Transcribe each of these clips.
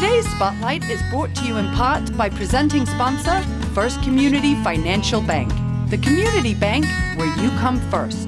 Today's Spotlight is brought to you in part by presenting sponsor, First Community Financial Bank, the community bank where you come first.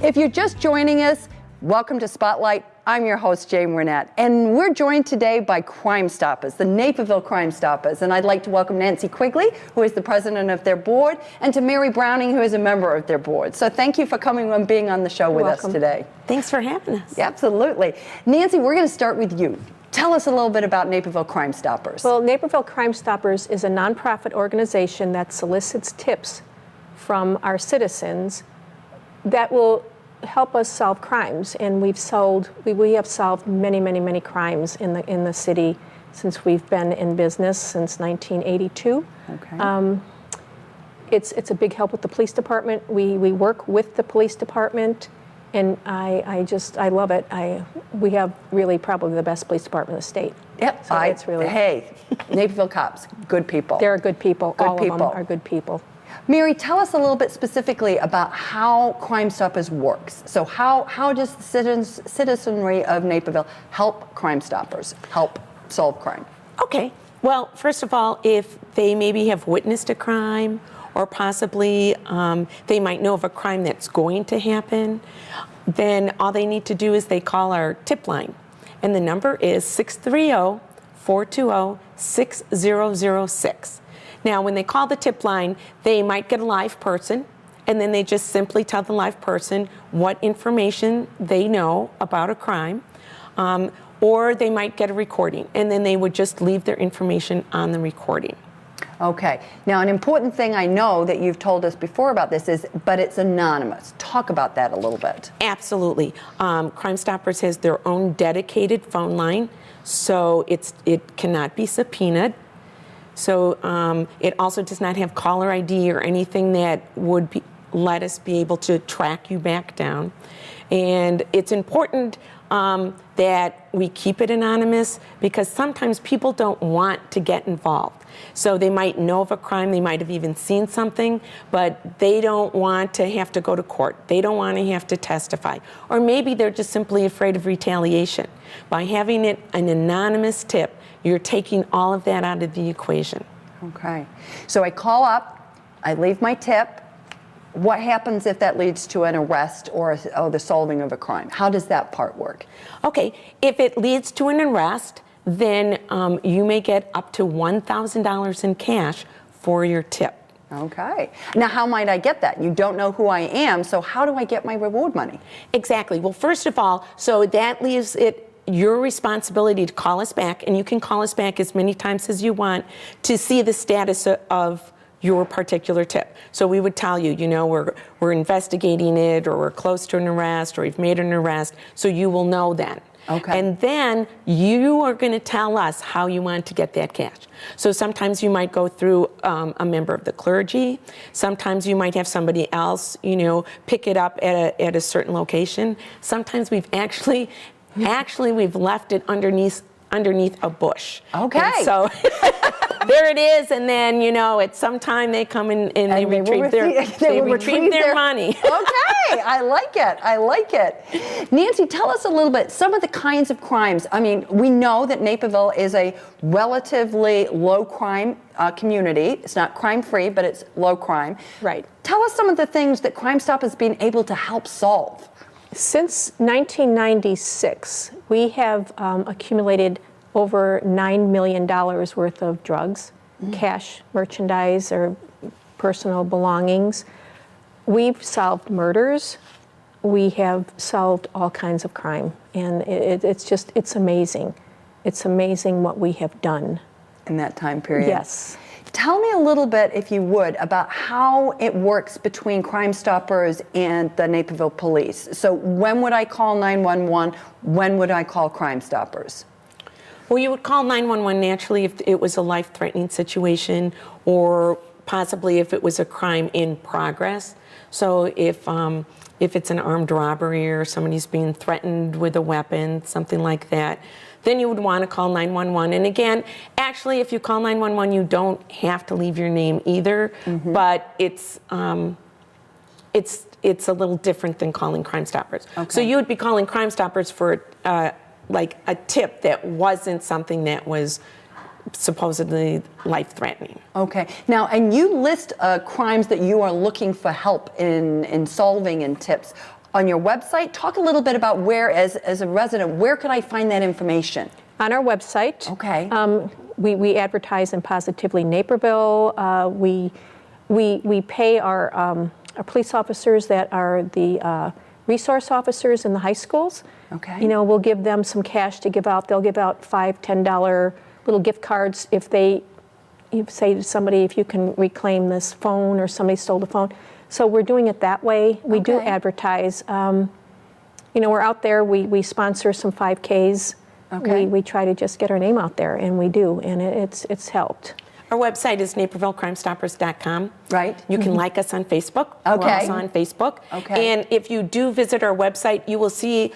If you're just joining us, welcome to Spotlight. I'm your host, Jane Wernette, and we're joined today by Crime Stoppers, the Naperville Crime Stoppers. And I'd like to welcome Nancy Quigley, who is the president of their board, and to Mary Browning, who is a member of their board. So thank you for coming and being on the show with us today. Thanks for having us. Yeah, absolutely. Nancy, we're going to start with you. Tell us a little bit about Naperville Crime Stoppers. Well, Naperville Crime Stoppers is a nonprofit organization that solicits tips from our citizens that will help us solve crimes, and we have solved many crimes in the city since we've been in business since 1982. Okay. It's a big help with the police department. We work with the police department, and I love it. We have really probably the best police department in the state. Yep. So it's really Naperville cops, good people. They're good people. All of them are good people. Mary, tell us a little bit specifically about how Crime Stoppers works. So how does the citizenry of Naperville help Crime Stoppers, help solve crime? Okay. Well, first of all, if they maybe have witnessed a crime, or possibly they might know of a crime that's going to happen, then all they need to do is they call our tip line. And the number is 630-420-6006. Now, when they call the tip line, they might get a live person, and then they just simply tell the live person what information they know about a crime, or they might get a recording, and then they would just leave their information on the recording. Okay. Now, an important thing I know that you've told us before about this is, but it's anonymous. Talk about that a little bit. Absolutely. Crime Stoppers has their own dedicated phone line, so it cannot be subpoenaed. So it also does not have caller ID or anything that would let us be able to track you back down. And it's important that we keep it anonymous because sometimes people don't want to get involved. So they might know of a crime, they might have even seen something, but they don't want to have to go to court. They don't want to have to testify. Or maybe they're just simply afraid of retaliation. By having it an anonymous tip, you're taking all of that out of the equation. Okay. So I call up, I leave my tip. What happens if that leads to an arrest or the solving of a crime? How does that part work? Okay. If it leads to an arrest, then you may get up to $1,000 in cash for your tip. Okay. Now, how might I get that? You don't know who I am, so how do I get my reward money? Exactly. Well, first of all, so that leaves it your responsibility to call us back, and you can call us back as many times as you want to see the status of your particular tip. So we would tell you, we're investigating it, or we're close to an arrest, or we've made an arrest, so you will know then. Okay. And then you are going to tell us how you want to get that cash. So sometimes you might go through a member of the clergy. Sometimes you might have somebody else, pick it up at a certain location. Sometimes we've actually we've left it underneath a bush. Okay. And so there it is, and then at some time they come in and they retrieve their money. Okay, I like it. Nancy, tell us a little bit, some of the kinds of crimes. I mean, we know that Naperville is a relatively low crime community. It's not crime free, but it's low crime. Right. Tell us some of the things that Crime Stop has been able to help solve. Since 1996, we have accumulated over $9 million worth of drugs, cash, merchandise, or personal belongings. We've solved murders. We have solved all kinds of crime. And it's amazing. It's amazing what we have done. In that time period? Yes. Tell me a little bit, if you would, about how it works between Crime Stoppers and the Naperville Police. So when would I call 911? When would I call Crime Stoppers? Well, you would call 911 naturally if it was a life-threatening situation, or possibly if it was a crime in progress. So if it's an armed robbery or somebody's being threatened with a weapon, something like that, then you would want to call 911. And again, actually, if you call 911, you don't have to leave your name either, but it's it's a little different than calling Crime Stoppers. Okay. So you would be calling Crime Stoppers for like a tip that wasn't something that was supposedly life-threatening. Okay. Now, and you list crimes that you are looking for help in solving and tips on your website. Talk a little bit about where, as a resident, where could I find that information? On our website. Okay. We advertise in Positively Naperville. We pay our police officers that are the resource officers in the high schools. Okay. You know, we'll give them some cash to give out. They'll give out $5, $10 little gift cards if they say to somebody, if you can reclaim this phone or somebody stole the phone. So we're doing it that way. We do advertise. You know, we're out there. We sponsor some 5Ks. Okay. We try to just get our name out there, and we do, and it's helped. Our website is napervillecrimestoppers.com. Right. You can like us on Facebook. Okay. We're also on Facebook. Okay. And if you do visit our website, you will see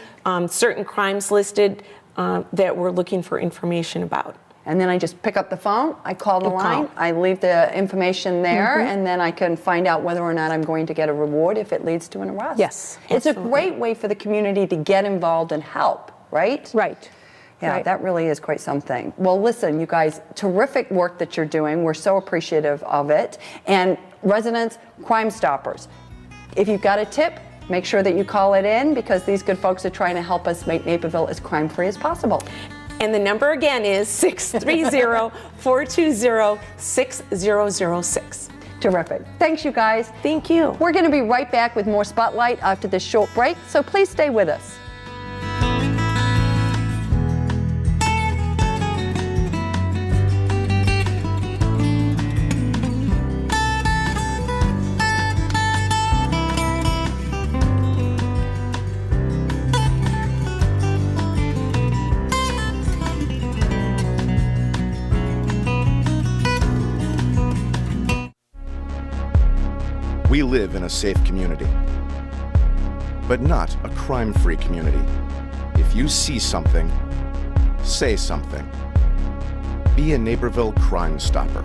certain crimes listed that we're looking for information about. And then I just pick up the phone, I call the You line, call. I leave the information there, and then I can find out whether or not I'm going to get a reward if it leads to an arrest. Yes, It's a absolutely. great way for the community to get involved and help, right? Right. Yeah, Right. that really is quite something. Well, listen, you guys, terrific work that you're doing. We're so appreciative of it. And residents, Crime Stoppers, if you've got a tip, make sure that you call it in, because these good folks are trying to help us make Naperville as crime-free as possible. And the number again is 630-420-6006. Terrific. Thanks, you guys. Thank you. We're going to be right back with more Spotlight after this short break, so please stay with us. We live in a safe community, but not a crime-free community. If you see something, say something. Be a Naperville Crime Stopper.